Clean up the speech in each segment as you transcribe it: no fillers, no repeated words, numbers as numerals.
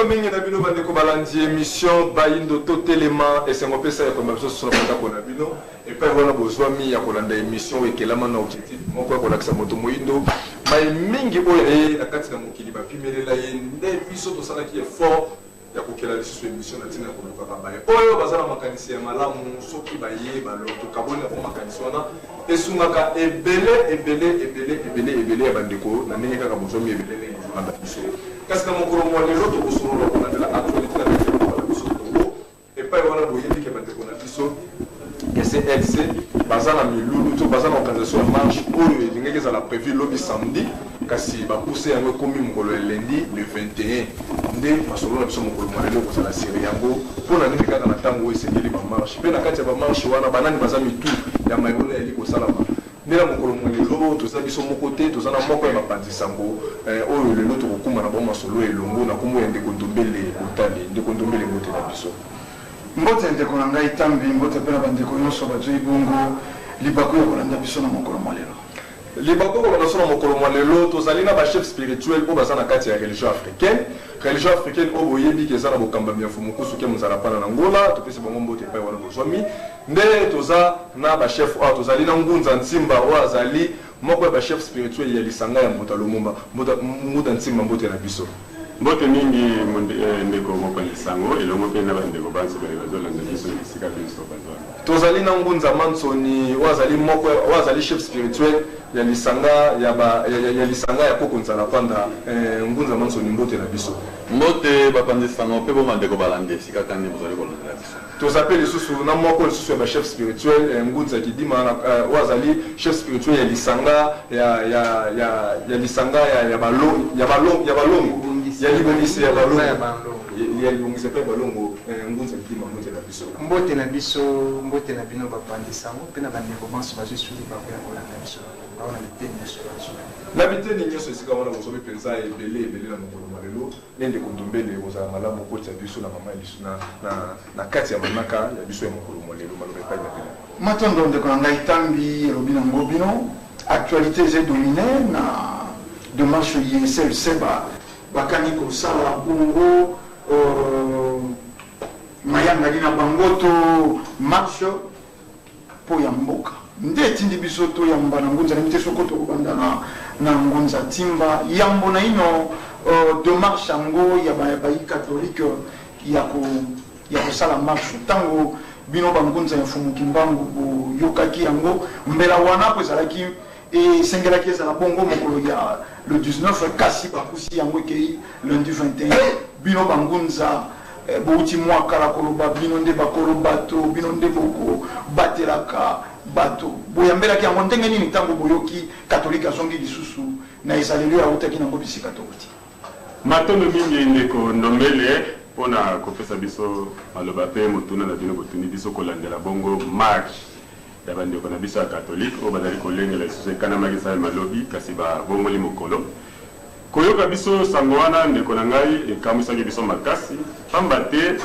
Mingi na bino bande ko balandi émission bayindo to telema et c'est mon pesa ya komba biso sur la ko na bino et puis voilà besoin mi ya kolanda émission et kelama na objectif moko ko lakisa moto moyindo mai mingi oye na kati na mokili ba pimelela yende biso to sala ki effort ya ko kela lisu émission na tina ko ka baye oyo bazala makanisi ya malamu soki baye ba loto kabona ko makanisi wana esungaka ebele ya bandeko na ndenge kaka besoin mi ebele na biso. Qu'est-ce que mon gros moi les autres au son on a de l'actualité la biso et pas voilà boyebi ke bande kona biso que c'est LC bazana milulu to bazana organisation marche oyo ndenge za la prévu lobby samedi kasi ba pousser yango komi mokolo lundi le 21 nde masolo na biso mokolo moi lelo ko sala série yango pona ndenge kaka na tango esengeli ba marche pe na kati ya ba marche wana banani bazami tout ya mayolo ya liko sala nela mokolo molelo toza biso moko te toza na moko ya bapanzisango oyo lelo tokokuma na bomba solo elongo na kombo ya ndeko ndombele otali ndeko ndombele mbote na biso mbote ndeko na ngai tambi mbote pe na bandeko nyonso bazwi bongo libako ya kolanda biso na mokolo molelo libako kolanda biso na mokolo molelo tozali na bachef spirituel oyo baza na kati ya religion africaine oyo boyebi ke eza na bokambami ya fumukusu ke mozala pana na ngola topesi bango mbote epai wana bozwami nde toza na bachef oyo tozali na ngunza ntimba oyo azali moko ya bachef spirituel ya lisanga ya mbota lumumba muda ntimba mbote na biso mbote mingi ndeko moko lisango elongo mpe na bandeko banso bazolanda biso esika biso bazwana tozali na ngunza mansoni oyo azali moko oyo azali chef spirituel ya lisanga ya lisanga ya koko nzala panda ngunza mansoni mbote na biso mbote bapanzisango mpe bomandeko balanda esika kandi bozali kolandela biso tozape lisusu na moko lisusu ya bachef spirituel ngunza kidima oyo azali chef spirituel ya lisanga ya lisanga ya balongo ya libongisi ya balongo ya libongisi pe balongo ngunza kidima mbote na biso mbote na bino bapanzisango mpe na bandeko banso bazwi suli bako ya kolanda biso baona biteni nyonso na biteni nyonso esika wana bozobi mpenza ebele na mokolo malelo nende kondombele kozala malamu koti ya biso na mama ya biso na kati ya manaka ya biso ya mokolo malelo maloba epai na pena matondo ndeko na ngai tambi elobi nango bino actualité eza domine na demarche ISL seba bakani kosala bongo mayangani na bango to marche po ya mboka nde etindi biso to yamba na ngunza na mite soko tokobanda na ngunza timba yambo na ino demarche yango ya bayi catholique ya kosala marche ntango bino bangunza ya fumuki mbangu boyokaki yango mbela wana po ezalaki esengelaki ezala bongo mokolo ya le 19 kasi bakusi yango ekei lundi 21 bino bangunza bouti mwa kala koloba bino nde bakolo bato bino nde boko batelaka bato boyambelaki yango ndenge nini ntango boyoki katolike azongi lisusu na ezalelo ya utaki nango bisika tokoti matondo mingi ndeko ndombele mpona kopesa biso maloba mpe motuna na bino botuni biso kolandela bongo marche ya bandeko na biso ya katolike oyo bazali kolengela lisusu ekanamaki esala malobi kasi babongoli mokolo koyoka biso sango wana ndeko na ngai ekamwisaki biso makasi pamba te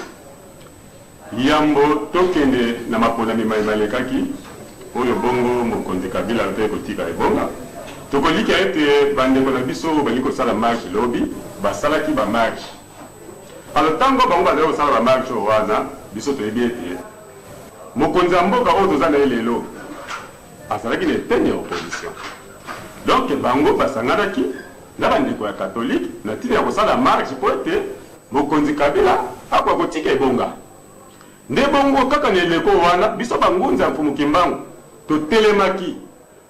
yambo tokende na maponami malekaki oyo bongo mokonzi kabila mpe kotika ebonga tokolika ete bandeko na biso bali kosala marche lobi basalaki bamarche alo ntango bango bazali kosala bamarche oyo wana biso toyebi ete mokonzi ya mboka oyo toza na ye lelo azalaki na eteni ya opposition donc bango basanganaki na bandeko ya katolike na ntina ya kosala marche mpo ete mokonzi kabila akwa kotika ebonga nde bongo kaka na eleko wana biso bangunza ya mfumuki mbangu totelemaki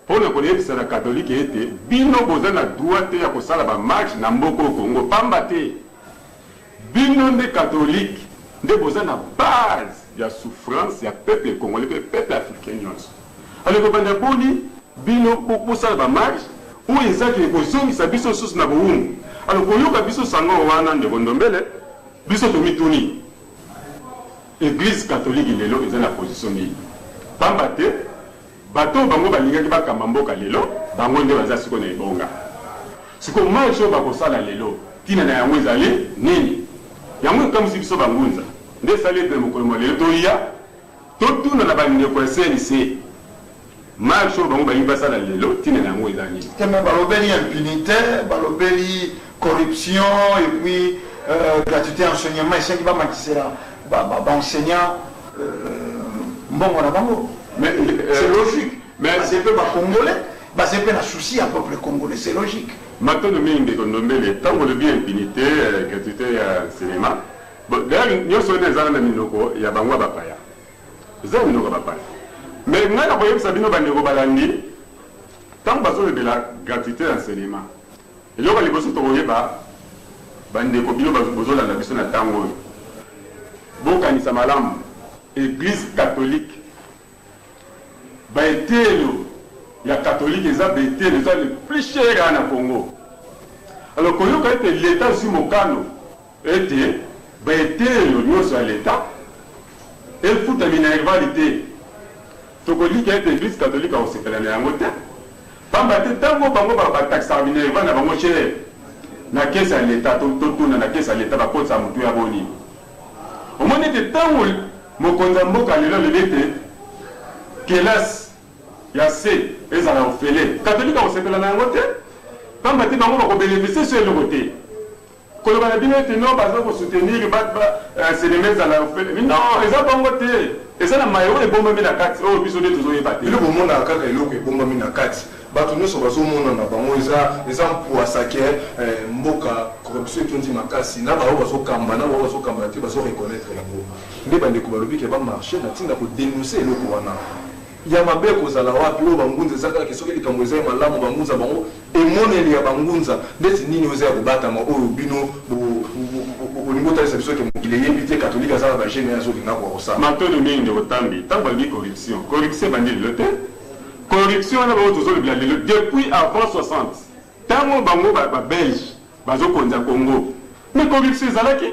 mpona koyebisa na katolike ete bino boza na droit te ya kosala bamarche na mboka o Kongo pamba te bino nde katolike nde boza na base ya souffrance ya peuple congolais mpe peuple africain nyonso aleko banda boni bino bosala bamarche oyo ezaki ekozongisa biso susu na bowumbu alo koyoka biso sango wana ndeko ndombele biso tomituni église catholique lelo eza na position nini pamba te bato bango balingaki bakamba mboka lelo bango nde baza siko na ebonga siko marche oyo bakosala lelo ntina na yango ezali nini yango ekamwisi biso bangunza nde esali ete mokolo mwa lelo toya totuna na bandeko ya CNC marche oyo bango balingi basala lelo ntina na yango eza nini teme balobeli impunité balobeli corruption et puis gratuité enseignement esengi bamakisela baenseignant mbongo na bango. Mais C'est logique. Mais c'est peu congolais, c'est peu un souci à peuple congolais, c'est logique. Maintenant, nous avons les temps de bien impunité, gratuité cinéma. D'ailleurs, nous sommes des gens qui il y a Bangwa Bapaya. Ils ont Minoko Bapaya. Mais nous avons Sabino Bandego Balandi, tant que de la gratuité en cinéma. Et là, les choses sont Bandeko Bino Bazola la mission à Tango. Bokanisa Malam, Église catholique. Baetelo, la catholique, ils ont été les plus chers en Congo. Alors, quand il y a l'État sur mon canot, était Baetelo, nous sommes l'État, et il faut terminer la rivalité. Donc, il y a l'église catholique à Osekala et à Moté. Pambate, tango bango ba taxe terminer va na bango chez na caisse à l'État, tout na caisse à l'État, ba code ça mutu ya boni. Au moment de tango, mon condambo kalelo le bête, kélas. Il y a ces orphelins. Catholiques ont séparé la côté. Quand ils vont bénéficier sur le côté. Quand on va dire que non, pour soutenir c'est les mêmes à la orphelin. Non, ils ont pas voté. Et ça, la majorité est bon, mais la carte, oh, puis on est toujours épaté. Le moment à la carte est bon, mais la carte. Batono sur bazo mona na bango eza pour saquer mboka corruption tondi makasi na ba bazo kamba na bazo kamba te bazo reconnaître yango. Nde bande ko balobi ke ba marcher na tinda ko dénoncer le wana. Ya mabe kozala wapi o bangunza zaka ke soki likambo eza malamu bangunza bango emoneli ya bangunza ndeti nini oza kubata ma oyo bino bo lingo ta biso ke mokile yebite catholique azala ba jeune azo linga ko sa matono mingi otambi tango bi corruption bandi lote corruption na ba ozo le depuis avant 60 tango bango ba belge bazo konza Congo mais corruption zalaki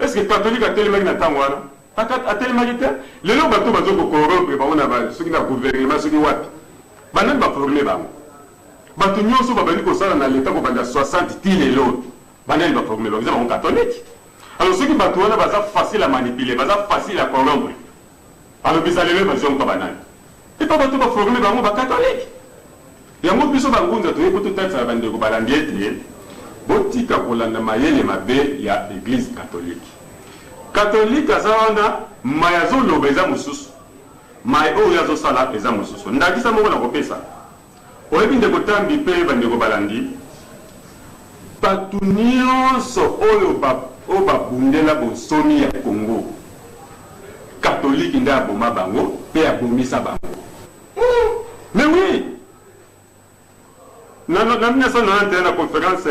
est-ce que catholique a tellement na tango wana a tellement été les gens bateau bazo ko corrompre ba ona ba soki na gouvernement soki wapi banan ba former bango bato nyonso ba bani ko sala na l'état ko banda 60 tilelo banan ba former ba on catholique alors soki bato wana baza facile à manipuler baza facile à corrompre alors bizalelo bazo ko banan et pas bato ba former bango ba catholique yango biso bangunza to yeko to tatsa bande ko balandiete botika kolanda mayele mabe ya église catholique catholique azana mayazo lobeza mususu mai o yazo sala peza mususu ndakisa moko na kopesa oyebi ndeko tambi pe bandeko balandi batu nyonso oyo babundela bonsomi ya Congo catholique nde aboma bango pe abomisa bango mais oui na 1991 na conférence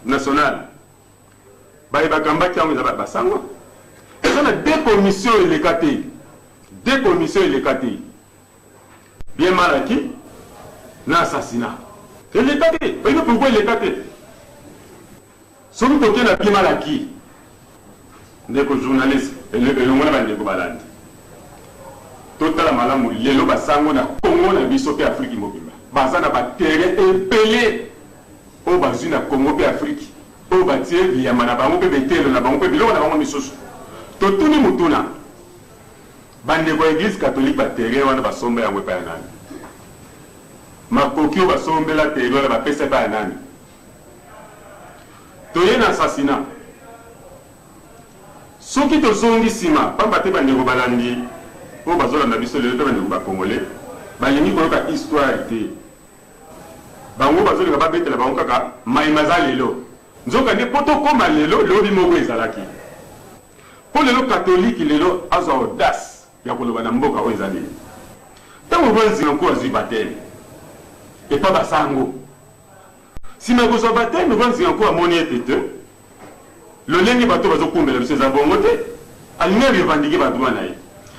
nationale bayebakambaki yango eza basango eza na deux commissions elekate bien malaki na assassinat elekate oyino pourquoi elekate soki toke na bien malaki ndeko journaliste elongo na bandeko balandi totala malamu lelo basango na Congo na biso mpe Afrique mobimba baza na baterrain epele oyo bazwi na Congo mpe Afrique oyo batie biyama na bango mpe betelo na bango mpe biloko na bango misusu totuni mutuna bandeko ya église catholique baterrain wana basomba yango epai ya nani makoki oyo basombela terrain wana bapesa epai ya nani toye na assassinat soki tozongi nsima pamba te bandeko balandi oyo bazolanda biso lelo te bandeko bakongole balingi koyoka histoire te bango bazolinga babetela bango kaka mayima za lelo nzoka nde po tokóma lelo lobi moko ezalaki mpo lelo katolike lelo azwa audace ya koloba na mboka oyo eza lelo ntango banzinga nko azwi bateme epa basango nsima kozwa bateme banzinga nko amoni ete te lolenge bato bazokumbela biso eza bongo te alingi revendike badroit na ye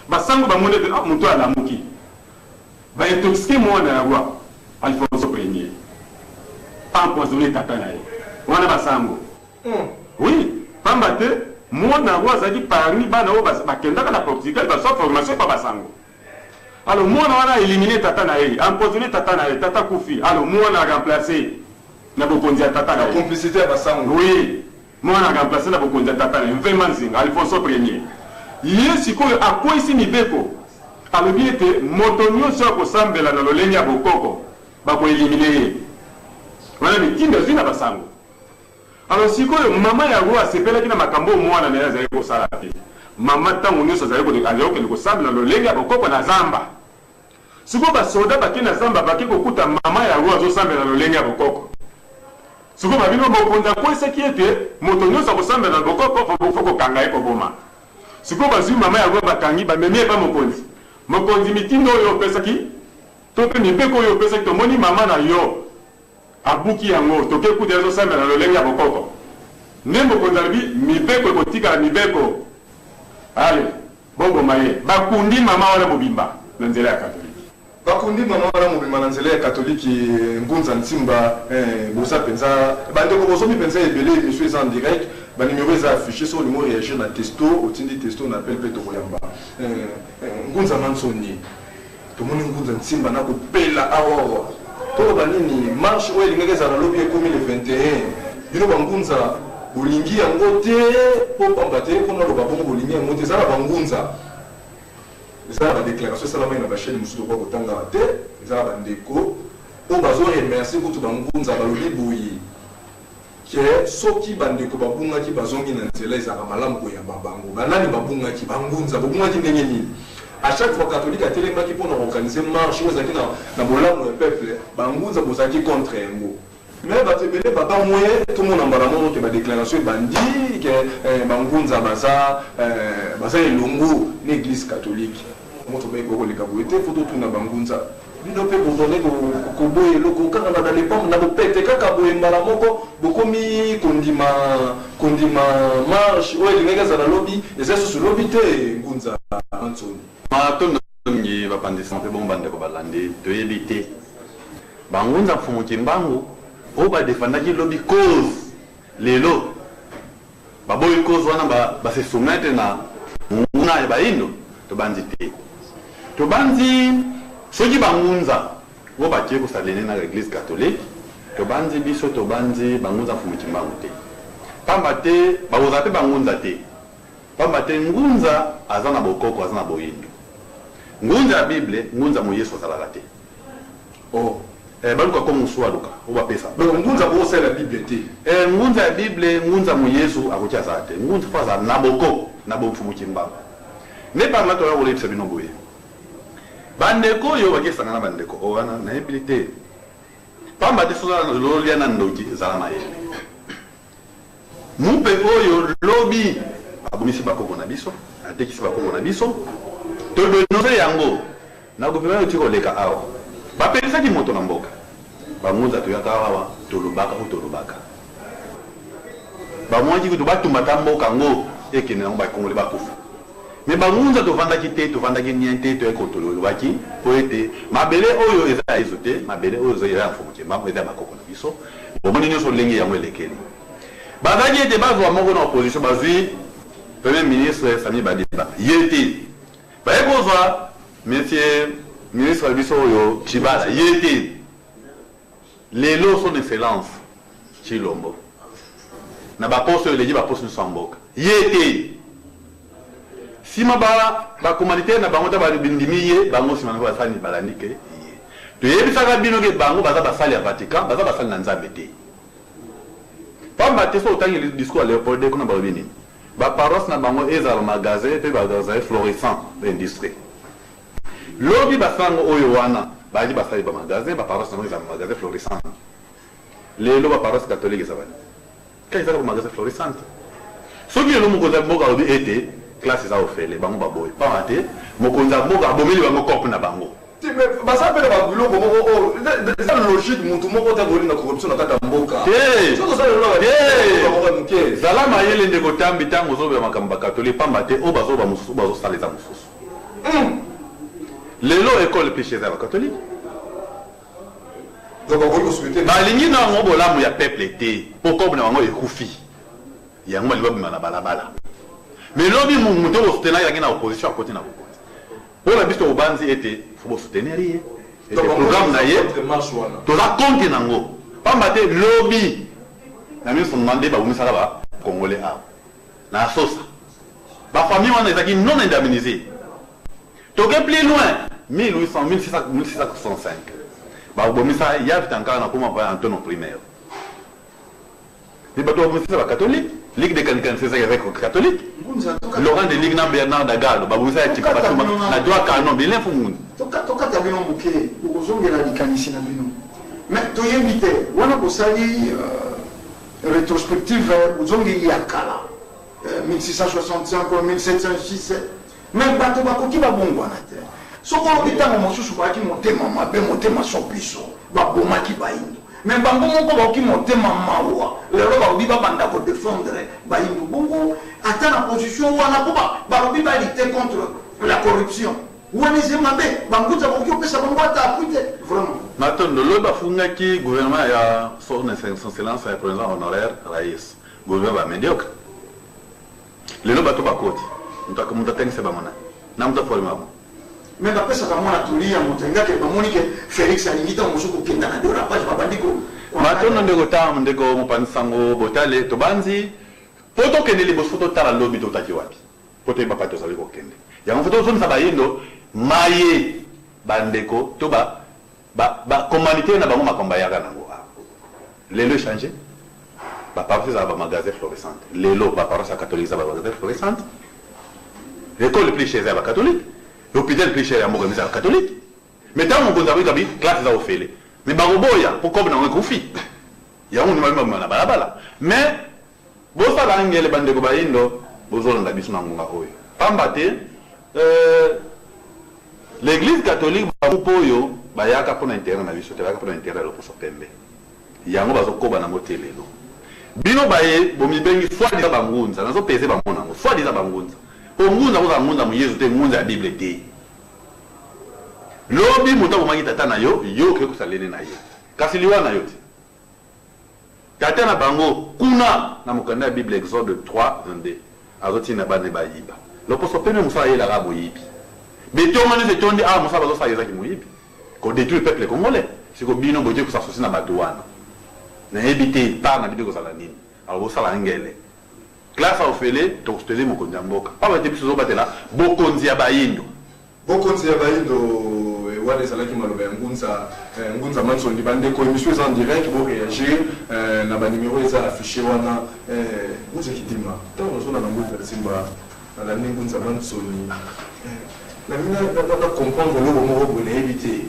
basango bamoni ete moto alamuki baintoxike mwana ya roi Alphonse Premier empoisonné tata na ye wana basango oui pamba te mwana roi azalaki parmi bana oyo bakendaka na Portugal bazwa formation pa basango alors mwana wana éliminé tata na ye empoisonné tata na ye tata kufi alors mwana remplacé na bokonzi ya tata na ye complicité ya basango oui mwana remplacé na bokonzi ya tata na ye mvema nzinga Alphonse Premier ye sikoyo akwisi mibeko alobi ete moto nyonso akosambela na lolenge ya bokoko bakoelimine ye wana mitindo ezwi na basango Alors sikoyo mama yango asepelaki na makambo mwana na yazali kosala te. Mama tango nyonso azali kosabela lolenge ya bokoko na zamba. Siko basoda baki na zamba baki kokuta mama yango azosambela lolenge ya bokoko. Siko babino bokonza kweseki ete moto nyonso akosambela bokoko foko kanga ye koboma. Siko bazwi mama yango bakangi bamemi epa mokonzi. Mokonzi mitindo oyo opesaki to pe mibeko oyo opesaki tomoni mama na yo abuki yango toke kuta azosambela lolenge ya bokoko. Nde mokonzi alobi mibeko ekotikala mibeko. Allez, bongo maye bakundi mama wana mobimba na nzela ya katoliki. Bakundi mama wana mobimba na nzela ya katoliki ngunza ntimba bosa penza bandeko bosomi penza ebele monsieur est en direct ba numéro est affiché sur le mot réagir na testo otindi testo na appel peto koyamba ngunza mansoni to moni ngunza ntimba na kopela awa to banini marche oyo lingeza na lobby comme le 21 bino bangunza bolingi yango te po pamba te mpona loba bongo bolingi yango te eza na bangunza eza na badéclaration esalamai na bachaine mosusu okwa kotangaka te eza na bandeko oyo bazoremercie kutu bangunza balobi boye ke soki bandeko babungaki bazongi na nzela ezalaka malamu koyamba bango banani babungaki bangunza babungaki ndenge nini à chaque fois catholique atelemaki mpona organiser marche oyo ezalaki na bolamu ya peuple bangunza bozalaki contre yango. Mais batebele baba moye tout le monde en baramo te ba déclaration bandi que bangunza baza elongo l'église catholique moto ba ko le kaboete photo tuna bangunza bino pe bondone ko boye loko kaka na les pommes na bopete kaka boye mbala moko bokomi kondima marche o elingaka za na lobby eza sur lobby te ngunza Anthony marathon ngi bapandisa pe bon bande ko balande to yebite bangunza fumu kimbangu o ba defendaki lobby cause lelo baboyi cause wana ba se soumettre na nguna ya baindo to banzi te to banzi soki bangunza o ba tie ko salene na église catholique to banzi biso to banzi bangunza fumu kimbangu te pamba te ba ozape bangunza te pamba te ngunza azana bokoko azana boyindo ngunza ya bible ngunza mo yesu azalaka te oh baluka ko muswa luka oba pesa donc ngunza bo sala bible te ngunza ya bible ngunza mu yesu akutia sa te ngunza faza na boko na bomfumu kimba ne pa mato ya olebisa bino boye bandeko yo bakesanga na bandeko o wana na abilité pamba te soza na lolia na ndoki zala na yele mupe oyo lobby abumisi bakoko na biso atekisi bakoko na biso to denoncer yango na gouvernement tiko leka awa bapelisaki moto na mboka bangunza toyaka awa tolobaka o tolobaka bamwaki kutu batumbata mboka ngo ekende nango bakongole bakufa me bangunza tovandaki te tovandaki nien te toyeko tolobaki po ete mabele oyo eza ya ezo te mabele oyo eza ya mfumu kembango eza ya bakoko na biso bomoni nyonso lenge yango elekeli bazaki ete bazwa moko na opposition bazwi premier ministre Sami Badibanga ye te baye kozwa monsieur ministre biso oyo Chibala yete lelo son excellence Chilombo na baposo eleki baposo nsamboka yete sima ba communauté na bango ta ba bindimi ye bango sima na basali balandike to yebisaka bino ke bango baza basali ya Vatican baza basali na Nzambe te pamba te so otangi le discours à Léopold de kuna balobini ba paroisse na bango ezala magasin pe ba magasin florissant d'industrie lobby basango oyo wana baji basali ba magasin ba paroisse na magasin florissant lelo ba paroisse catholique ezabani kaisa ba magasin florissant soki lelo mokonza mboka obi ete classe za ofele bango baboy pa ate mokonza mboka abomeli bango corps na bango basa pele ba biloko moko eza logique mutu moko ta goli na corruption na kata mboka soto sala lo zala mayele ndeko tambi tango zobe makamba catholique pamba te o bazoba mususu bazo saleza mususu lelo école péché za catholique donc on veut souhaiter balingi na ngo bolamu ya peuple te poko na ngo ekufi yango bali babima na balabala mais lobi muto bo soutenir yangi na opposition à côté na bokonzi pour la biso obanzi était faut bo soutenir ye et programme na ye to za compte nango pamba te lobby na miso demandé ba umisa ba congolais a na sosa ba famille wana ezaki non indemnisée to ke plus loin 1800 1665 ba bomisa ya vitanga na kuma ba Antonio primaire Les bateaux c'est pas catholique. Ligue des canicans c'est avec catholique. Laurent de Ligue Bernard Dagal, Babouza et Tika Batuma, la droite canon, bien l'info. Toka tabino bouquet, vous avez la licanisi na bino. Mais tu y invité, on a posali rétrospective, vous avez yakala 1665 1706. Mais bateau bakoki ba bongwa na terre. Soko bitanga mosusu ba ki motema mabe motema sopiso, ba boma ki ba indo. Mais bango moko ba ki motema mawa. Lero ba obi ba banda ko défendre ba indo. Bongo ata na position wana ko ba obi ba lutter contre la corruption. Ouani se mabe, bango za ko pesa bango ata apute vraiment. Maintenant le bafunga ki gouvernement ya son excellence ya président honoraire Raïs. Gouvernement médiocre. Le bateau ba koti. Mutatenga bamona na mutaforma mo mais ba pesa kama na tulia mutenga ke bamoni ke Felix alingita musuku kenda na dora pa babandiko matono ndeko tam ndeko mopanisango botale to banzi poto kende libo foto tala lobby to taki wapi poto ba pato sali ko kende ya foto zone sa bayindo maye bandeko to ba communauté na bango makomba yaka nango lelo changer ba parti za ba magasin florissante lelo ba paroisse catholique za ba magasin florissante. L'école le plus chère est catholique, l'hôpital le plus cher est à catholique. Mais tant qu'on a vu classe à offrir. Mais baroboya, pourquoi on a un conflit? Il y a un moment où on a balabala. Mais, vous savez, les bandes de Gobaïndo, vous avez un abyssement à Ngoui. Pambate, l'église catholique, Baroboyo, Bayaka pour l'intérêt, on a vu ce terrain pour l'intérêt pour se pember. Il y a un bazoko à moté les lots. Bino Baye, Bomibengi, soit des abangunza, nous avons pesé Bamonango, soit des abangunza. Pour nous, nous avons un Jésus, nous avons la Bible. L'obi, nous avons un tata na yo, yo que ça l'est na yo. Kasi liwa na yo. Tata na bango, kuna na mukanda Bible Exode 3, 22. Azoti na bane ba yiba. L'opposé pene musa yela ga moyibi. Beto mane se tondi a musa bazo sa yeza ki moyibi. Ko détruire le peuple congolais. C'est ko bino boje ko sa sosi na badouana. Na ebité pa na bideko sala nini. Alors sala ngele. Classe à Ophélie, tu as dit que Mboka. Pas de plus de là, Bokonzi à Bayindo. Bokonzi à Bayindo, et Wade Salaki Malobe, Ngunza Manson, les bandes de commission en direct pour réagir. Na ba numéro est affiché wana. Vous qui dit ma. Tant on a Ngunza Simba, la Ngunza Manson. La mina na comprendre le mot pour éviter.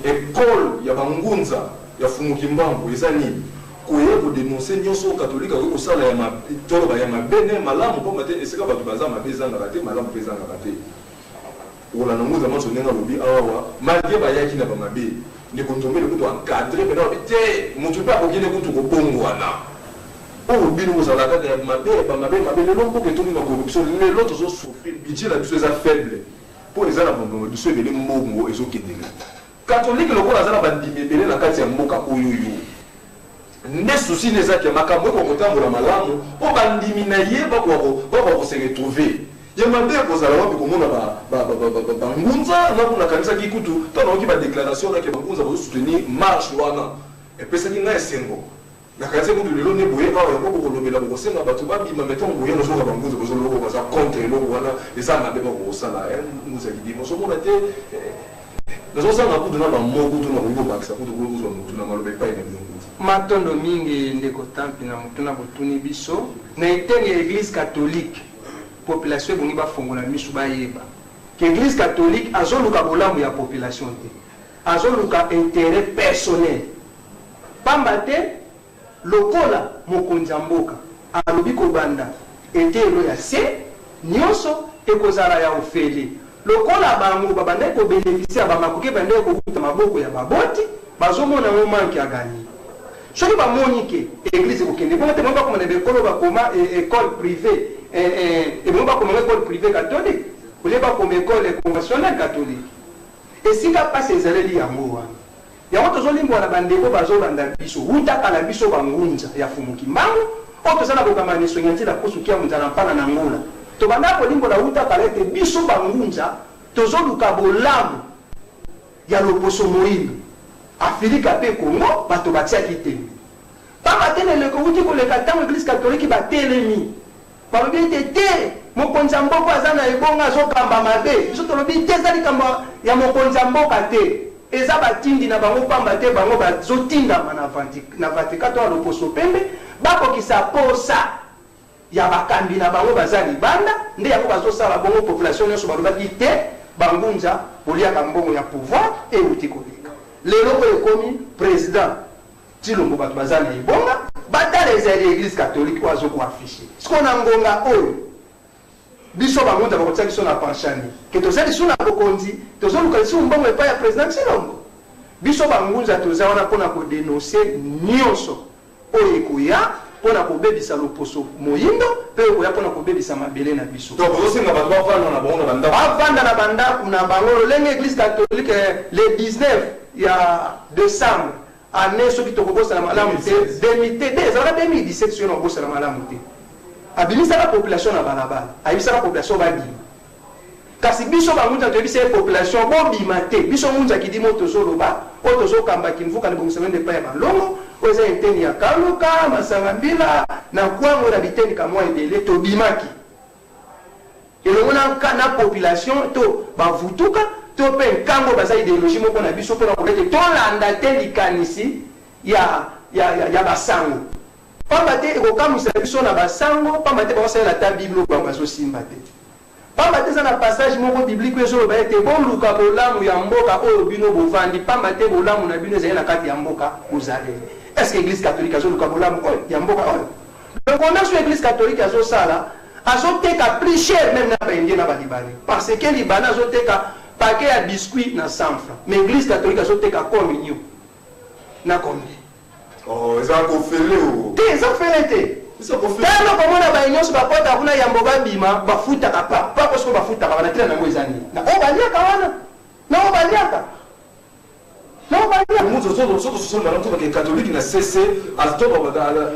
École, ya Ngunza, ya Fumukimbango, ezani. Pour dénoncer nyonso catholique ko sala ya ma toroba ya mabene malamu po mate esika batu baza mabeza na raté malamu peza na raté ola na muza manso nenga lobi awa malgré ba yaki na ba mabe ni kontombele kuto encadrer mais non té mutu pa kokine kutu ko bongwana o bino muzala ka ya mabe ba mabe le longo ke toni na corruption les autres sont souffrir budget la biso est faible pour les ala bongo biso ebele mbongo ezokendela catholique lokola zala bandimi ebele na kati ya mboka oyoyo ne souci les actes makambo ko kotambola malamu po bandimi na ye ba ko se retrouver ye mabe ko zala wapi ko mona ba ngunza na kuna kanisa kikutu tano ki ba déclaration na ke ngunza ba soutenir marche wana et pesa ki na esengo na kanisa ko lelo ne boye ka ya ko lobela ko senga batu ba bi mameton boye no zo ba ngunza ko zo loko ba contre lo wana esa mabe ba ko sala ngunza ki di mo so mona te nous avons un coup de nom dans mon goût, nous avons un coup de goût, nous avons un Matondo mingi ndeko tampi na mutuna botuni biso na etenge église catholique population boni ba fongola misu ba yeba que église catholique azoluka bolamu ya population te azoluka intérêt personnel pambate lokola mokonzi mboka alobi ko banda etelo ya se nyonso ekozala ya ofeli lokola bango babanda ko bénéficier ba makoke bande ko kuta maboko ya baboti bazomona mo manki ya gani. Soki ba monike église ko kende bon te mo ba ko na bekolo ba koma école privée et mo ba ko école privée catholique ou le ba ko école conventionnelle catholique et si ka passe ezaleli yango wana yango tozolimbo na bandeko bazolanda biso uta kala biso bangunza ya fumuki mbango o tozala bokamani sonyanti la kosukia munzala mpana na ngola to banda ko limbo la uta kala te biso bangunza tozoluka bolamu ya loposo moyindo Afrika pe Congo bato batia kitemi papa tele ko uti ko le katango église catholique ba telemi ba lobi te mokonza mboko azana ebonga zo kamba mabe biso to lobi te zali kamba ya mokonza mboka te eza batindi na bango pamba te bango bazotindama na vatikato ya loposo pembe bakokisa posa ya bakambi na bango baza libanda nde yango bazosala bongo population nyonso balobaki te bangunza boliaka mbongo ya pouvoir euti koleka lelo oyo ekomi président Tshilombo bato baza na ebonga batala ezali église catholique oyo azokoafishe siko na ngonga oyo biso bangunza bakotia biso na penchani ke toza lisu na bokonzi tozoluka lisu mbongo epai ya président Tshilombo biso bangunza toza wana mpona kodenonse nyonso oyo ekoya mpona kobebisa loposo moyindo mpe okoya mpona kobebisa mabele na biso tokozosenga bato bavanda na bango na bandako bavanda na bandako na bango lolenge église catholique le 19 ya décembre année soki tokobosana malamu te 2017 ezalaka 2017 soki nakobosana malamu te abimisaka population na balabala ayebisaka population babima kasi biso bangunza toyebisa population bobima te biso ngunza kidimo tozoloba oyo tozokambaki mvuka libongisano nde epai ya balongo oyo eza eteni ya kaluka masanga mbila na kwango na biteni kamwa ebele tobimaki elongo na population to bavutuka to mpe nkango baza idéologie moko na biso mpona kolete tolanda te likanisi ya basango pamba te ekokamwisa biso na basango pamba te bakosalela ta bible bango bazosimba te pamba te eza na passage moko biblique oyo ezoloba ete boluka bolamu ya mboka oyo bino bovandi pamba te bolamu na bino ezali na kati ya mboka bozaleli est-ce que église catholique azoluka bolamu oyo ya mboka oyo donc on a sur église catholique azosala azoteka plus cher même na baindien na balibani parce que libana azoteka paquet ya biscuit na 100 francs mais église catholique azoteka communion na combien eza kofele o te eza kofele te tano komona bainyoso bakota kuna yambo babima bafutaka pa kosko bafutaka banatila nango eza nini na o baliaka wana na o baliaka soki catholique na cc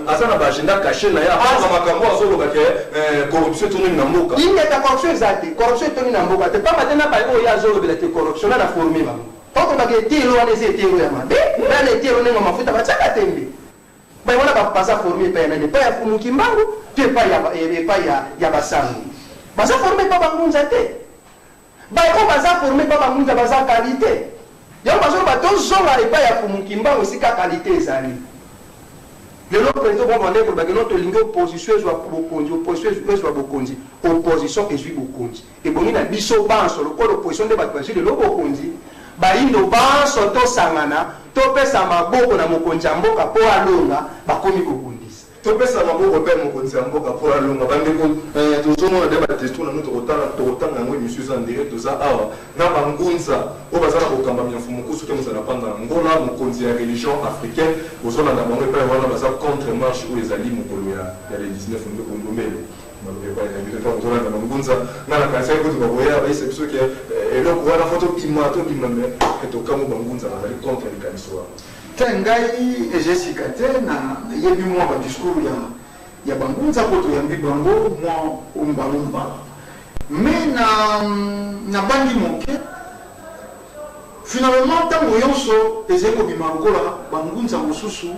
aza na baagenda caché na ye aza makambo azoloba ke corruption etoni na mboka ingeta corruption eza te corruption etoni na mboka te pamba te na baye oyo azolobela te corruption na forme bango okobaka etelo wana eza etelo ya mabe nana etelo ndenge mafuta batiaka tembe baye wana baza forme epai ya nani epai ya fumuki mbangu to epai ya basango baza forme epai bangunza te baye oyo baza forme epai bangunza baza kalite yango bazoloba tozonga epai ya fumuki mbango esika kalite ezali lelo président bongo ndeko bakeno tolingi opposition ezwa bokonzi opposition ezwa bokonzi opposition ezwi bokonzi ebongi na biso banso lokola opposition nde bato bazwi lelo bokonzi bayindo banso tosangana topesa maboko na mokonzi ya mboka mpo alonga bakomi kobundisa topesa maboko mpe mokonzi ya mboka mpo alonga bandeko tozomona nde batesto nano tokotanga yango émission eza ndere toza awa na bangunza oyo baza na kokambamia mfumukusu te mozala panda na ngola mokonzi ya religion africaine ozolanda bango epai wana baza contre marche oyo ezali mokolo ya le 19 ndomele tozolanda bangunza nga na kanisa ekuti bakoya bayisa biso ke eloko wana fo tobima me tokambo bangunza bazali contre likaniso wana te ngai ezesika te na yebi mwa badiscours ya bangunza po toyambi bango mwa ombalomba me na bangi moke finalement ntango nyonso ezali kobima lokola bangunza mosusu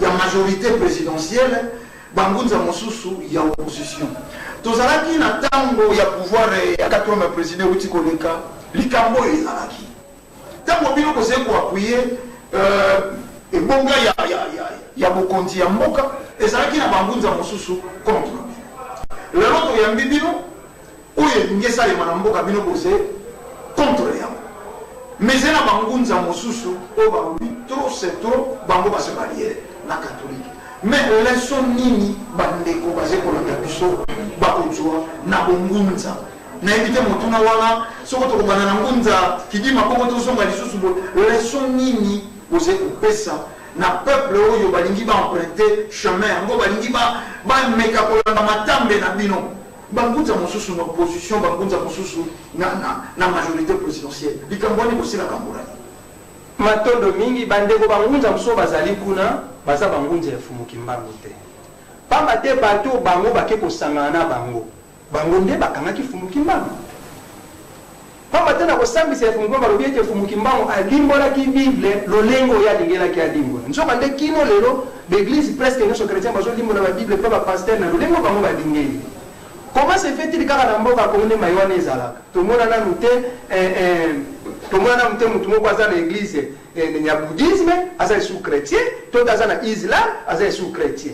ya majorité présidentielle bangunza mosusu ya opposition tozalaki na ntango ya pouvoir ya 4e président euti koleka likambo oyo ezalaki ntango bino kozali koapuye ebonga ya bokonzi ya mboka ezalaki na bangunza mosusu contre lelo toyambi bino oyo elingi esalema na mboka bino kozali contre yango mais ezali na bangunza mosusu oyo balobi trop c'est trop bango base barrière na catholique mais leso nini bandeko bazali kolanda biso bakozwa na bongunza nayebi te motuna wana soko tokobana na ngunza kidima koko tozonga lisusu leso nini ozali kopesa na peuple oyo balingi baemprunte chemin yango balingi bameka kolanda matambe na bino bangunza mosusu na opposition bangunza mosusu na majorité présidentielle likambo wani kosilaka mbulani matondo mingi bandeko bangunza mosusu bazali kuna baza bangunza ya fumuki mbangu te pamba te bato bango bake kosangana na bango nde bakangaki fumuki mbangu pamba te na kosambisa ya fumuki mbangu balobi ete fumuki mbangu alimbolaki bible lolengo oyo alingelaki alimbola nzoka nde kino lelo l'église presque nyonso chrétien bazolimbola babible mpe bapaster na lolengo bango balingeli comment se fait-il kaka na mboka kongo nde mai wana ezalaka tomona nanu te tomona mte mutu moko aza na église ya bouddhisme aza sous chrétien to aza na islam aza sous chrétien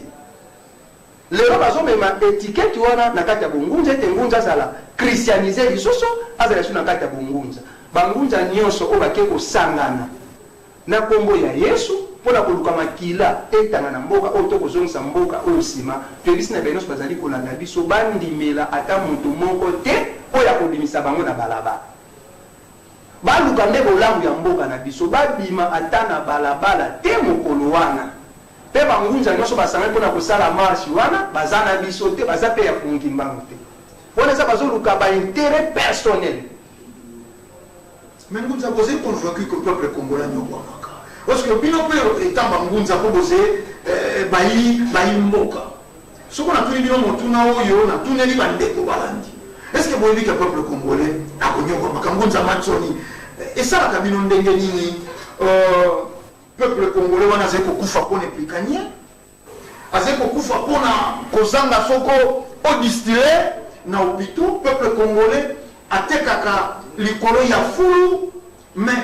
lero bazomema étiquette wana na kati ya bongunza ete ngunza azala christianiser lisusu azala su na kati ya bongunza bangunza nyonso oyo bake kosangana na kombo ya yesu mpona koluka makila etanga na mboka oyo to kozongisa mboka oyo nsima toyebisi na banyonso bazali kolanda biso bandimela ata moto moko te oyo akobimisa bango na balabala baluka nde bolamu ya mboka na biso babima ata na balabala te mokolo wana mpe bangunza nyonso basangani mpona kosala marche wana baza na biso te baza mpe ya kungimbango te wana eza bazoluka baintérêt personnel. Mais nous avons convaincu que le peuple congolais n'est pas maka. Parce que bino pe étant bangunza ko bosé bayi mboka. Ce qu'on a tout bino motuna oyo na tuneli bandeko balandi. Est-ce que vous voyez que le peuple congolais a connu ko maka ngunza matsoni et ça la kabino ndenge nini peuple congolais wana zeko kufa ko ne plikanye azeko kufa ko na kozanga soko au distillé na hôpital peuple congolais atekaka likolo ya fulu mais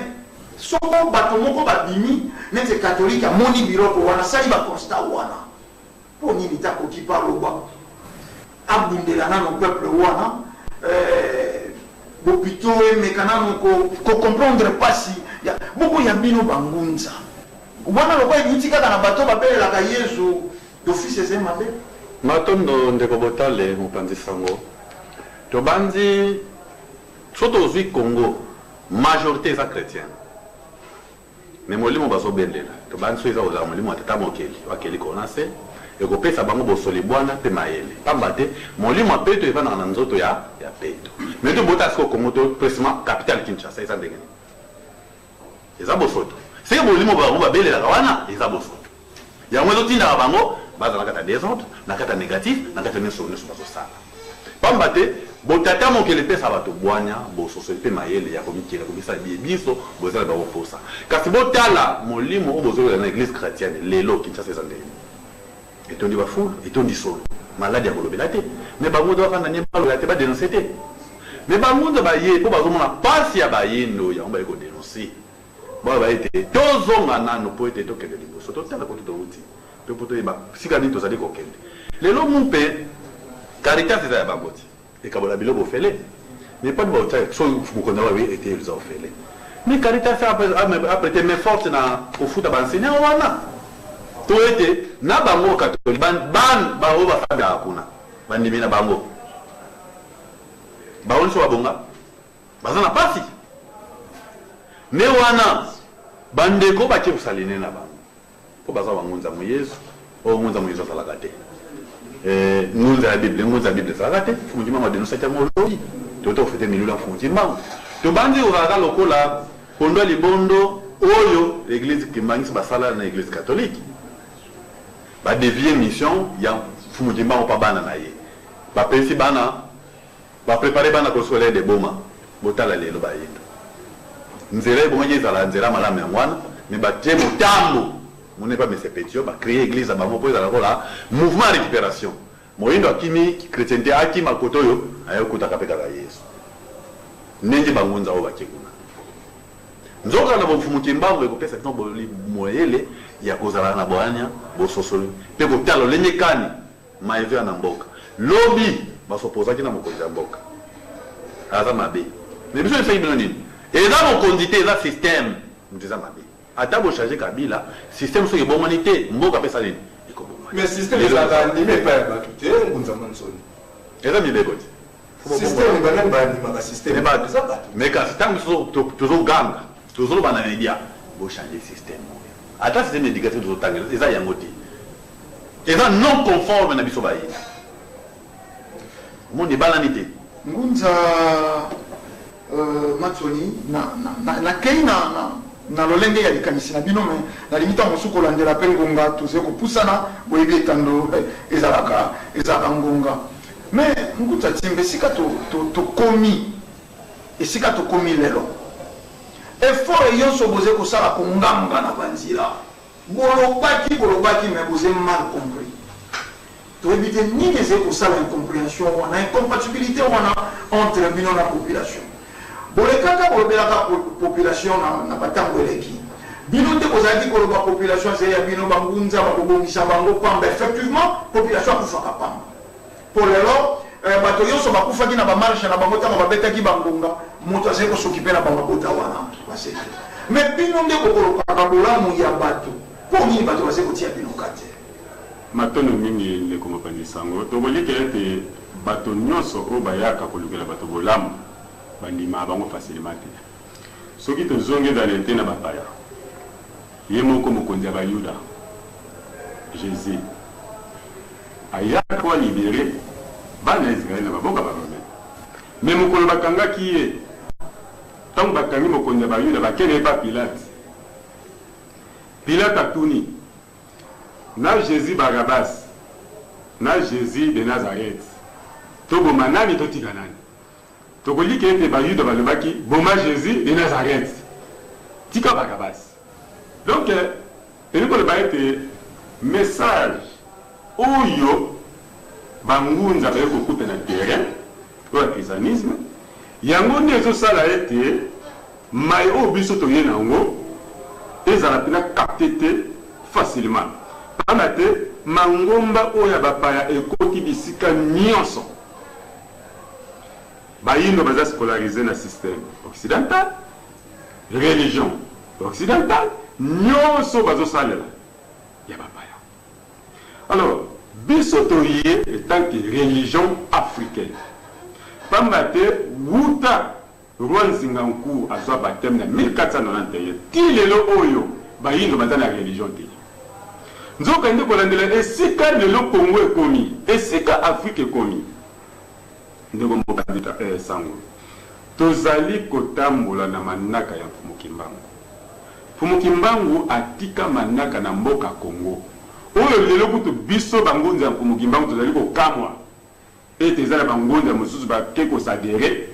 soko bato moko babimi nete catholique amoni biloko wana sali ba constat wana po nini takoki paloba abundela nano peuple wana bopito emeka nano ko comprendre pasi ya boko ya bino bangunza wana lokwa yuti kaka na bato babelelaka yesu d'office ezemabe matondo ndeko botale mopanzi sango tobanzi surtout aux Congo, majorité est chrétienne. Mais molimo baso bendela. To ban so iza molimo atata mokeli, wakeli konase, e ko pesa bango bosoli bwana pe maele. Pambate molimo apeto eva na nzoto ya peto. Mais to bota sko Congo to précisément capitale Kinshasa eza ndenge. Eza bosoto. C'est molimo ba ba belela wana eza bosoto. Ya mwezo tinda bango baza na kata désordre, na kata négatif, na kata neso baso sala. Pambate botata mokele pesa bato bwanya bososo pe mayele ya komikela komisa biso bozala ba oposa kasi botala molimo obozola na église chrétienne lelo Kinshasa ezande etondi ba foule etondi solo malade ya kolobela te mais bango doit fana nyembalo ya te ba dénoncer te mais bango ba ye po bazomona pasi ya bayendo ya mba ko dénoncer ba ete tozonga nano po ete tokende liboso totala ko tutouti pe poto eba sika ni tozali kokende lelo mumpe Caritas ya bangoti et kabola biloko fele mais pas de bota so mukona wa était ils ont fele mais Caritas a prêté main forte na au foot enseignant wana to ete na bango catholique ban ba o ba fada hakuna bandimi na bango ba onso babonga bazana pasi ne wana bandeko ba kusaline na bango po baza bangunza mu Yesu o munza mu Yesu sala gate nous la Bible ça raté fondiment ma dénoncer tellement aujourd'hui toto fete milula fondiment to bandi uraga lokola kondo libondo oyo l'église kimbangi basala na église catholique ba dévier mission ya fondiment pa bana na ye ba pesi bana ba préparer bana ko soleil de boma botala lelo ba yendo nzela bo mwenye zala nzela malama ya mwana mais ba temo tambo on n'est pas mais c'est petit ba créer église à bamo poza la mouvement récupération moyindo akimi chrétienté akima kotoyo ayo kutaka peka la Yesu nenge bangunza o bakekuna nzoka na bofumu kimbango ko pesa no boli moyele ya kozala na boanya bo sosolo pe ko talo lenyekani maeve na mboka lobi basopoza kina mokonzi ya mboka aza mabe mais biso fait bien nini et dans mon condité là système ndiza mabe ata bo changer kabila système so yebonganité mboka pesa nini mais système ezaka animé par bato te ngunza mansoni eza mileko te système banani banimaka système mais kasi ntango tozoganga tozoloba na media bo changer système ata système éducatif tozotangela eza yango te eza non conforme na biso bayina monde ebalani te ngunza matsoni na kei na lolenge ya likanisi na bino me na limita mosuku landela pe ngonga toze kopusana boyebi etando ezalaka ngonga mais ngunza timbe sika esika tokomi lelo effort yonso boze kosala konganga na banzila bolobaki me boze mal compris toyebi te nini eze kosala incompréhension wana incompatibilité wana entre bino na population bolekaka bolobelaka population na batango eleki bino te kozalaki koloba population se ya bino bangunza bakobongisa bango pamba effectivement population akufaka pamba po lelo bato nyonso bakufaki na bamarshe na bango ntango babetaki bangonga moto azali kosokipe na bamabota wana baseke mais bino nde kokolokaka bolamu ya bato mpo nini bato bazali kotia bino kate matono mingi ndeko mopanzi sango tokoliki ete bato nyonso oyo bayaka kolukela bato bolamu bandima bango facilement te soki tozongi ezali te na bapaya ye moko mokonzi ya bayuda jésus ayaka ko libéré bana israel na baboka barome me mokolo bakangaki ye ntango bakangi mokonzi ya bayuda bakende pa pilate atuni na jésus barabas na jésus de nazareth toboma nani totika nani tokoliki ete bayuda balobaki boma jésus de nazareth tika barabas donc elingi koloba ete message oyo bangunza baye kokuta na terrain oyo ya christianisme yango nde ezosala ete mai oyo biso toye nango ezala mpena capte te facilement pamba te mangomba oyo ya bapaya ekoti bisika nyonso bayindo baza scolarisé na système occidental religion occidentale nyonso bazosalela ya bapaya alors biso toye etant que religion africaine pamba te wuta roi Nzinganku azwa baptême na 1491 ti lelo oyo bayindo baza na religion te nzoka nde kolandela esika lelo Congo ekomi esika Afrique ekomi ndeko mokandita sango tozali kotambola na manaka ya Mfumu Kimbangu. Mfumu Kimbangu atika manaka na mboka Congo oyo lelo kutu biso bangonza ya Mfumu Kimbangu tozali kokamwa ete ezala bangonza mosusu bake kosadere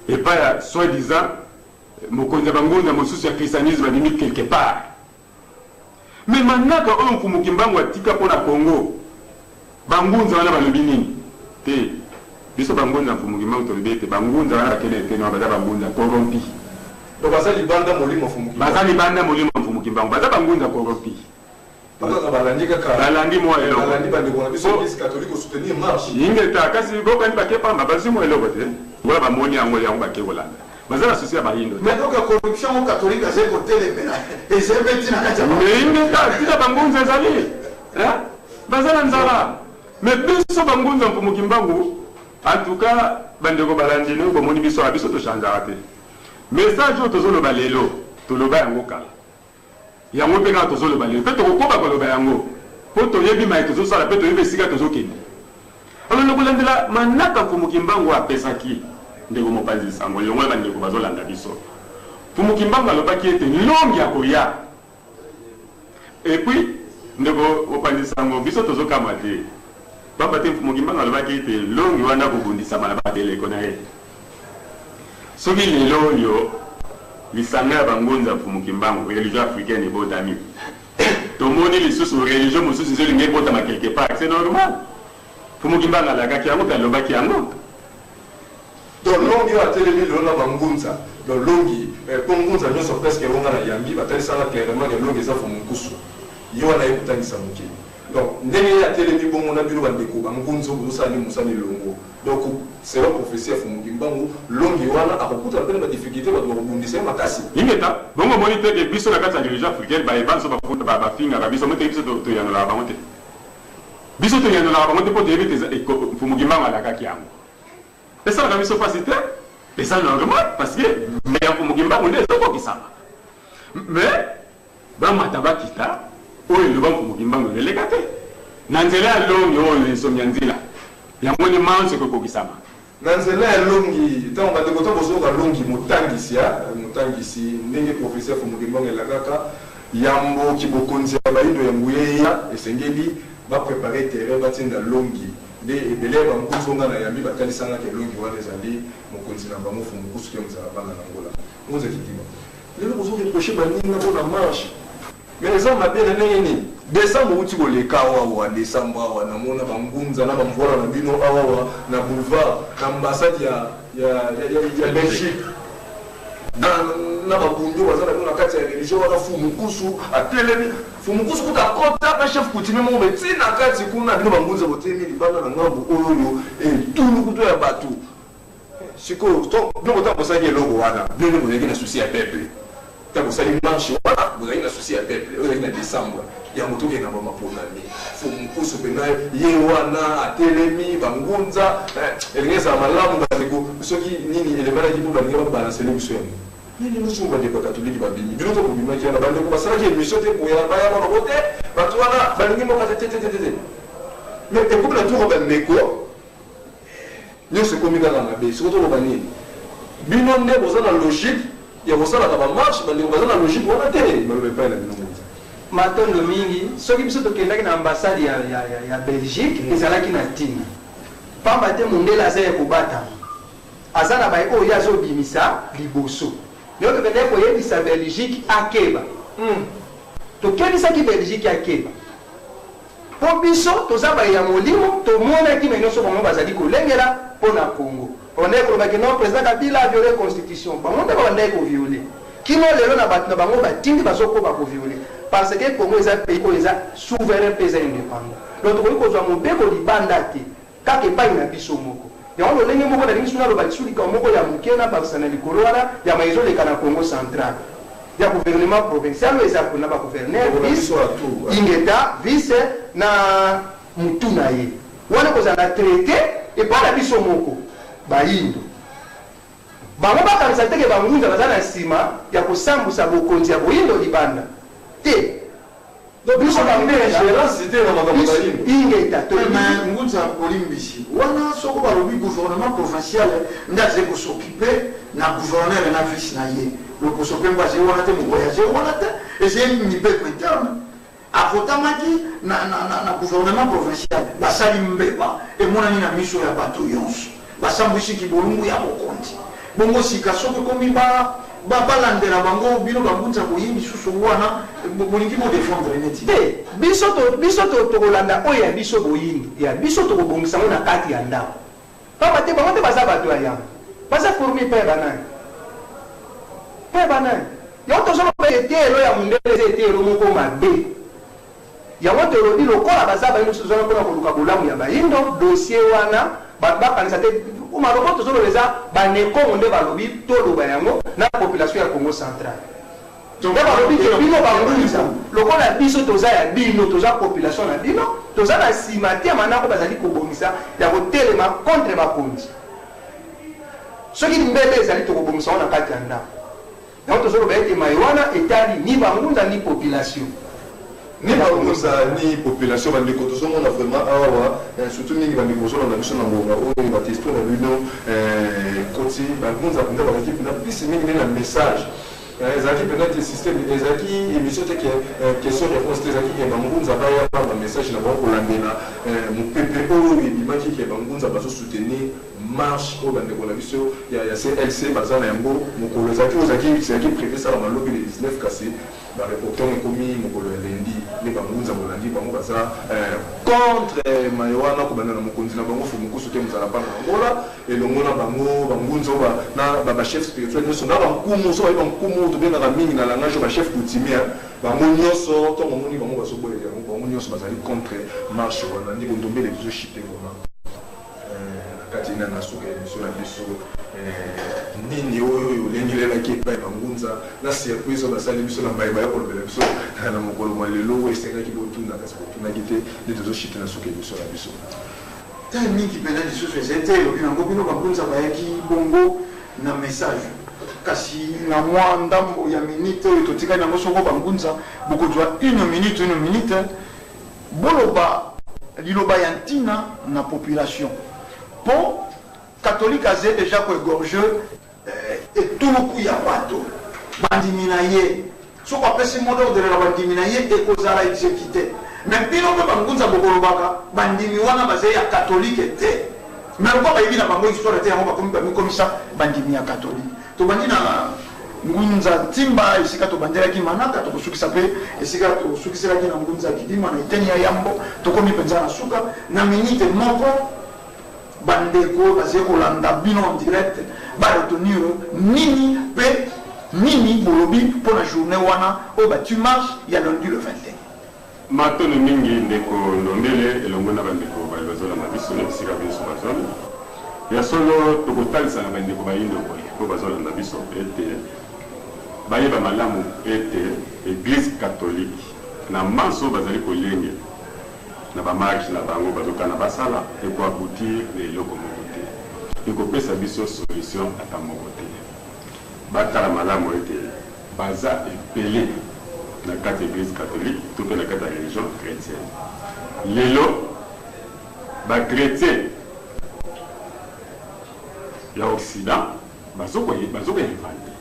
epa ya soi-disant mokonzi bangonza mosusu ya christianisme abimi quelque part mais manaka oyo Mfumu Kimbangu atika mpona Congo bangonza wana balobi nini te biso bangonza Mfumu Kimbangu tolobi ete bangonza wana bakende eteni wana baza bangonza corrompi donc baza libanda molimo Mfumu Kimbangu baza libanda molimo Mfumu Kimbangu baza bangonza corrompi balandi kaka balandi mo eloko balandi bandeko na biso Église catholique soutenir marche ingeta kasi bokani bakepamba bazimo eloko te ngola bamoni yango yango bake kolanda baza na souci ya bayindo mais donc la corruption catholique azali kotelemela ezebeti na kati ya mais ingeta tika bangonza ezali baza na nzala mais biso bangonza Mfumu Kimbangu en tout cas bandeko balandi ne komoni biso abiso to changeara te message oyo tozoloba lelo toloba yango kala yango mpe kaka tozoloba lelo mpe tokokoba koloba yango mpo toyebi mai tozosala mpe toyebi esika tozokende alors nakolandela manaka Mfumu Kimbangu apesaki ndeko mopanzi sango liongo bandeko bazolanda biso Mfumu Kimbangu alobaki ete longi akoya epuis ndeko mopanzi sango biso tozokama te pamba te Mfumu Kimbangu alobaki ete longi wana kobundisama na bateleko na ye soki lelo oyo lisanga ya bangonza Mfumu Kimbangu religion africaine ebotami tomoni lisusu religion mosusu ezolinga ebotama quelque part c'est normal Mfumu Kimbangu alakaki yango mpe alobaki yango donc longi oyo atelemi lelo na bangunza donc longi mpo ngunza nyonso presque eronga na yambi batalisanga clairement ke longi eza Mfumu Nkusu ye wana ekutangisa mokili donc ndenge atelemi bongo na bino bandeko bangunza bozosala ni mosala elongo donc c'est la prophétie ya Mfumu Kimbangu longi wana akokuta mpe na badifficulté bato bakobundisa ye makasi ingeta bongo moni te ke biso na kati ya religion africaine bayebanso bafingaka biso mo te biso toyanolaka bango te biso toyanolaka bango te mpo toyebi te Mfumu Kimbangu alakaki yango esalaka biso pasi te eza normal parce que ya Mfumu Kimbangu nde ezokokisama mais bamata bakita oyo eloba Mfumu Kimbangu eleleka te na nzela ya longi oyo esomi ya nzela yango ni manso ekokokisama na nzela ya longi ntango bandeko to bozoyoka longi motangisi ndenge prophétie ya Mfumu Kimbangu elakaka yambo kibokonzi ya bayindo ya nguyeya esengeli baprépare terrain batinda longi nde ebele ya bangunzonga na yambi batalisanga ke longi wana ezali mokonzi na bango Mfumu Nkusu ke mozala banga na ngola ngonza kitima lelo bozoreproche baninga mpona marche mais eza mabe na ndenge nini décembre uti koleka awawa décembre awa namona bangunza na bamvwala na bino awawa na boulevard na ambassade ya Belgique na babundu bazala kuna kati ya religion wana fumukusu atelemi fumukusu kutakota na chef coutumier mo betina kati kuna bino bangunza botemi libanda na ngambo oyo tunu kuto ya batu siko to bino ta bosaki eloko wana bino bozaki na souci ya peuple ta bosaki marche wana bozaki na souci ya peuple oyo na décembre ya moto ke na mama ponami fumukusu pena ye wana atelemi bangunza elingeza malamu baziko soki nini elemana kibu balinga balancer biso yango nini musu bandeko katoliki babini bino to kubima kiana bandeko basalaki émission te koyela baya wana bote batu wana balingi mo kata tete mais ekupe na turo bandeko nyonso ekomi kaka mabe siko toloba nini bino nde boza na logique ya kosalaka bamarche bandeko baza na logique wana te baloba epai na bino moza matondo mingi soki biso tokendaki na ambassade ya Belgique ezalaki na ntina pamba te mondele aza ya kobatama aza na baye oyo azobimisa liboso leo tokendaki koyebisa Belgique akeba tokebisaki Belgique akeba mpo biso toza baye ya molimo tomonaki na nyonso bango bazali kolengela mpo na Congo bandaki kolobaki non président Kabila aviole constitution bango nde bandaki koviole kino lelo na bato na bango batindi bazokoba koviole parce que Congo est un pays où est souverain, pays indépendant. Donc, on peut dire que les bandes, quand il n'y a pas de biso moko. Il y a un peu de gens qui ont des gens qui ont des gens qui ont des Congo central. Il y a un gouvernement provincial, il y a un gouverneur, vice, ingeta, vice, na mutunaye. On a traité et pas la biso moko. Bayindo. Bango ba kanisa teke bangunza bazana sima ya kosambusa bokonzi ya boyindo libanda. Te biso bambele gérance te na makambo bayindo ingeta to ngunza olimbisi wana soko balobi gouvernement provincial ndaze ko s'occuper na gouverneur na vice na ye le ko s'occuper ba je wana te mo voyager wana te et c'est une peuple interne avotamaki na gouvernement provincial basali mbeba et mona ni na miso ya bato yonso basambushi kibolungu ya bokonzi bongo sika soko komi balandela bango bino bangunza koyimbi susu wana bolingi mo défendre neti te biso tokolanda oyo ya biso boyimbi ya biso tokobongisa ngo na kati ya ndako pamba te bango te baza bato ya yango baza fourmi mpe banani yango tozoloba etelo ya mondele eza etelo moko mabe yango tolobi lokola baza bayindo tozala mpona koluka bolamu ya bayindo dossier wana bakanisa te maloba tozoloba eza banekongo nde balobi toloba yango na population ya Congo central nde balobi ke bino bangunza lokola biso toza ya bino toza population na bino toza na nsima te manako bazali kobongisa ya kotelema contre bakonzi soki mbele ezali tokobongisa ngo na kati ya ndako yango tozoloba ete mai wana etali ni bangunza ni population ni bangunza ni population bandeko tozomona vraiment awa surtout mingi bandeko ozolanda biso na ngonga oyo batesito na bino koti bangunza mpenza bazaki mpenza pisi mingi nde na message ezalaki mpenza te système ezalaki émission te question réponse te ezalaki ke bangunza baya ba message na bango kolandela mopepe oyo ebimaki ke bangunza bazosoutenir marche oyo bandeko na biso ya CLC baza na yango mokolo ezalaki prévu sala malobi le 19 kasi bareporter ekomi mokolo ya lendi nde bangunza molandi bango baza contre mayowana kobanda na mokonzi na bango fumukusu te mozala mpana bangola elongo na bango bangunza oyo na bachef spirituel nyonso na bankumu so bayi bankumu tobengaka mingi na langage oyo bachef coutumier bango nyonso ntongo omoni bango bazoboyela yango bango nyonso bazali contre marche wana ndi kondombele bizoshite vraiment kati na nasuka émission na biso nini oyo olengelelaki epai bangunza na surprise oyo basali biso na bayeba ya kolobela biso na mokolo mwa lelo esengaki botuna kasi botunaki te nde tozoshite na suka émission na biso ta mingi mpenza lisusu ezali te elobi nango bino bangunza bayaki bongo na message kasi na mwa ndambo ya minute oyo totikali yango soko bangunza bokozwa une minute boloba liloba ya ntina na population po catholique aze déjà koégorge etuluku ya bato bandimi na ye soko apesi mot d'ordre na bandimi na ye ekozala exécuté mais bino mpe bangunza bokolobaka bandimi wana baze ya catholique te mais loko bayebi na bango histoire te yango bakomi bamikomisa bandimi ya catholique tobandi na ngunza ntimba esika tobandelaki manaka tokosukisa mpe esika tosukiselaki na ngunza kidima na eteni ya yambo tokomi mpenza na suka na minute moko bandeko bazali kolanda bino en direct baretenir nini mpe nini bolobi pour la journée wana o ba tu marches ya lundi le 21 matono mingi ndeko ndombele elongo na bandeko bazola mabiso na bisika biso bazola ya solo tokotalisa na bandeko bayindo boye po bazola na biso ete bayeba malamu ete église catholique na manso bazali kolenge na bamarche na bango bazokana basala ekoaboutir na eloko moko te ekopesa biso solution ata moko te batala malamu ete baza epele na kati église catholique to mpe na kati ya religion chrétienne lelo bachrétien ya occident bazokoinvente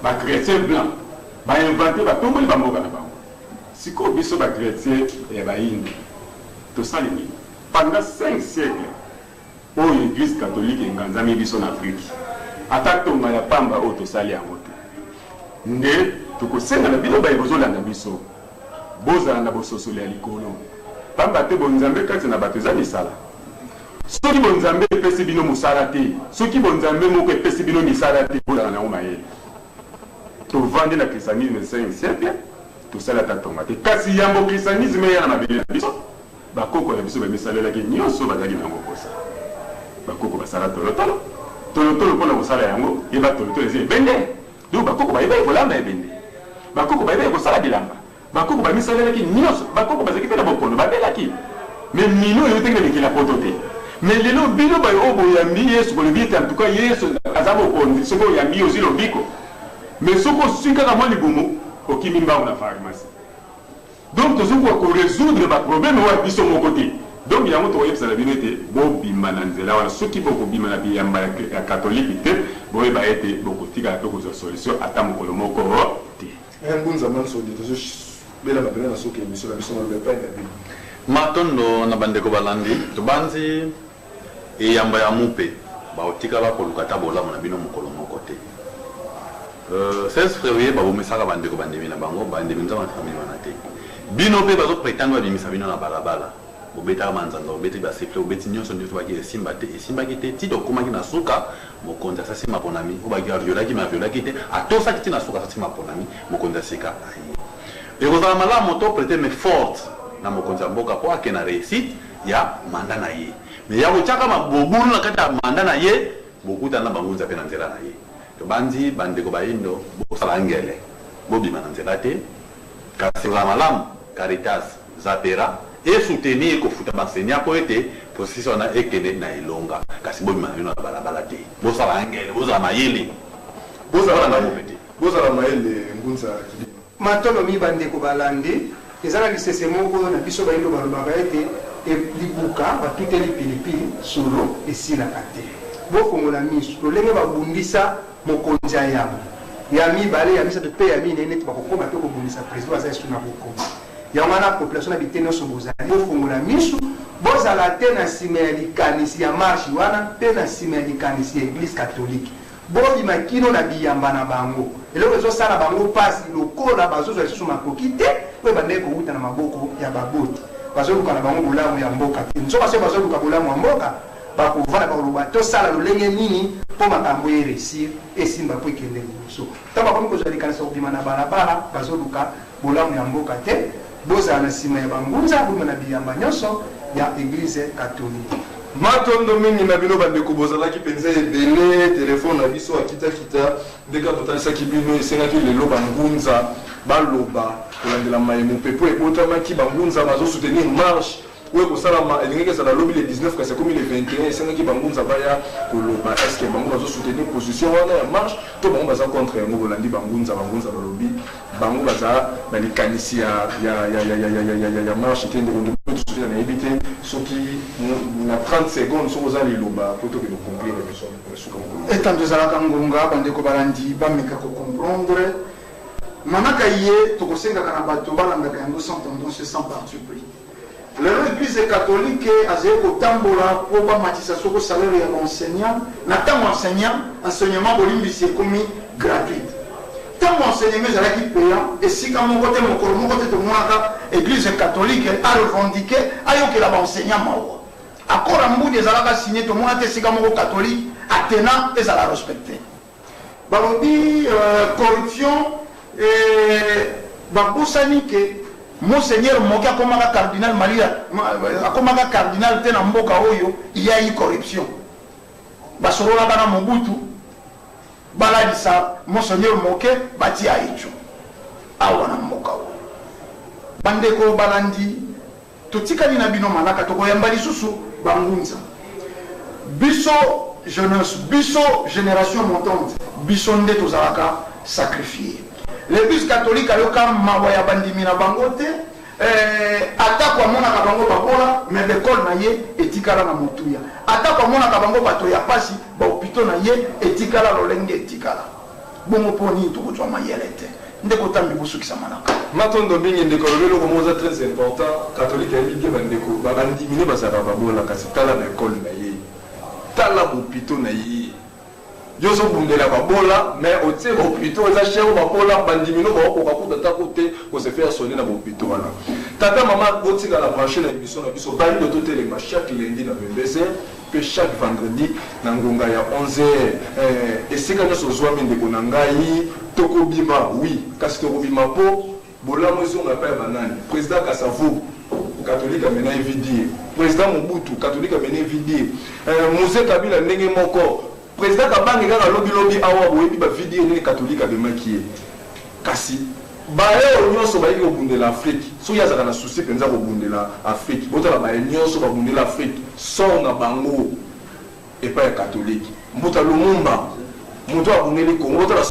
bachrétien blanc bainvente batomboli bamboka na bango sikoyo biso bachrétien ya bainde tosali nini pendant 5 siècles oyo église catholique enganzami biso na afrique ata tonga ya pamba oyo tosali yango te nde tokosenga na bino baye bozolanda biso bozala na bososoli ya likolo pamba te bonzambe kati na bato eza misala soki bonzambe epesi bino mosala te soki bonzambe moko epesi bino misala te bozala nango mayele tovandi na christianisme 5 siècle tosala ata tonga te kasi yambo christianisme eya na mabele na biso bakoko na biso bamisalelaki nyonso bazalaki nango kosa bakoko basala tolotolo tolotolo mpona kosala yango yeba tolotolo eza ebende donc bakoko bayeba kolamba ebende bakoko bayeba kosala bilamba bakoko bamisalelaki nyonso bakoko bazalaki mpe na bokono babelaki mais mino oyo tenge mikila poto te mais lelo bino bayo oyo boyambi yesu kolobi ete en tout cas yesu aza bokonzi soki oyambi ozi lobiko mais soki osui kaka mwa libumu okimi mbango na pharmacie donc tozokoka korésoudre baproblème oyo biso moko te donc yango tokoyebisana bino ete bobima na nzela wana soki bokobima na biyamba ya katolike te boyeba ete bokotikala mpe kozwa solution ata mokolo moko te ngunza mansodi tozobela mapena na soki émission na biso maloba epai na bino matondo na bandeko balandi tobanzi eyamba ya mupe baotikala koluka ta bolamu na bino mokolo moko te 16 février babomisaka bandeko bandemi na bango bandemi nzambe na famille wana te bino mpe bazopretendre babimisa bino na balabala bobetaka manzanza bobeti basifle bobeti nyonso nde tobaki esimba te esimbaki te ti tokomaki na suka mokonzi asasi maponami obaki aviolaki me aviolaki te atosaki ti na suka asasi maponami mokonzi asika aye ekozala malamu to prete me forte na mokonzi ya mboka mpo ake na réussite ya manda na ye me ya kotiaka mabobulu na kati ya manda na ye bokutana na bangunza mpe na nzela na ye tobanzi bandeko bayindo bosala ngele bobima na nzela te kasi ekozala malamu caritas zapera esoutenir kofuta basenya po ete processus wana ekende na elonga kasi bobima na bino na balabala te bosala ngele bozala mayele bozala na mope te bozala mayele ngunza matono mi bandeko balandi eza na lisese moko na biso bayindo balobaka ete libuka batuteli pilipili solo esilaka te bofongola miso lolenge babundisa mokonzi ya yambo ya mibale ya misato mpe ya minene ti bakokoma mpe kobundisa président aza esu na bokoma yango wana population na bite nyonso bozali bofongola miso bozala te na nsima ya likanisi ya marshe wana mpe na nsima ya likanisi ya église catholique bobima kino na biyamba na bango eloko ezosala bango mpasi lokola bazozwa lisusu makoki te oyo bandeki kowuta na maboko ya baboti bazoluka na bango bolamu ya mboka te nso basi bazoluka bolamu ya mboka bakovanda bakoloba tosala lolenge nini mpo makambo eresir esimba mpo ekende liboso ntango bakomi kozwa likanisa kobima na balabala bazoluka bolamu ya mboka te bozala na nsima ya bangunza bobima na biyamba nyonso ya église catholique matondo mingi na bino bandeko bozalaki mpenza ebele telefone na biso akitakita ndeka totalisaki bino esengaki lelo bangunza baloba kolandela mayemo mpe po ebotamaki bangunza bazosoutenir marche oyo kosalama elingaki ezala lobi le 19 kasi akomi le 21 esengaki bangunza baya koloba estce bango bazosoutenir position wana ya marche to bango baza contre yango bolandi bangunza balobi bango baza na likanisi ya marche te ndeko ndeko tosoutenir nayebi te soki na 30 secondes soki oza liloba po tokende conclure biso suka mokolo etant tozalaka ngonga bandeko balandi bameka kocomprendre manaka ye tokosengaka na bato balandaka yango sans tendance sans parti pris lelo église catholique azali kotambola mpo bamatisa soko salaire ya baenseignant na ntango enseignement bolimbisi ekomi gratuite ntango enseignement ezalaki payant esika moko te mokolo moko te tomonaka église catholique arevendike ayokela baenseignant mawa akora mbudi ezalaka signe tomona te esika moko catholique atena ezala respecte balobi corruption babusani ke monseigneur moki akomaka cardinal malia akomaka cardinal te na mboka oyo yayi corruption basololaka na mobutu balalisa monseigneur moke batia echo awa na mboka oyo bandeko balandi totikali na bino malaka tokoyamba lisusu bangunza biso jeunesse biso génération montante biso nde tozalaka sacrifié l'église catholique ayoka mawa ya bandimi na bango te atako amonaka bango babola mais l'école na ye etikala na motuya atako amonaka bango bato ya pasi bahopito na ye etikala lolenge etikala bongo mpo nini tokozwa mayele te nde kotambi bosukisa malaka matondo mingi ndeko lobelo komoza très important catholique ayebi bandeko bandimine bazalaka babola kasi tala na école na ye tala bopito na ye yo so bundela babola mais otie bopito eza cher babola bandimino bakoka kutata kote ko se faire sonner na bopito wana tata mama botika la brancher na émission na biso bali de totelema chaque lundi na BBC pe chaque vendredi na ngonga ya 11h esika nyoso zwami ndeko na ngai tokobima oui kasi tokobima po bolamu ezonga pa ya banani président Kasavu catholique amena evidie président Mobutu catholique amena evidie Mose Kabila ndenge moko président Kabange kaka lobi awa boyebi ba vidie nini catholique abemaki kasi baye nyonso bayiki kobundela Afrique so yazaka na souci penza kobundela Afrique botala baye nyonso babundela Afrique songa bango epa ya catholique mbuta Lumumba muto abungeli Kongo botala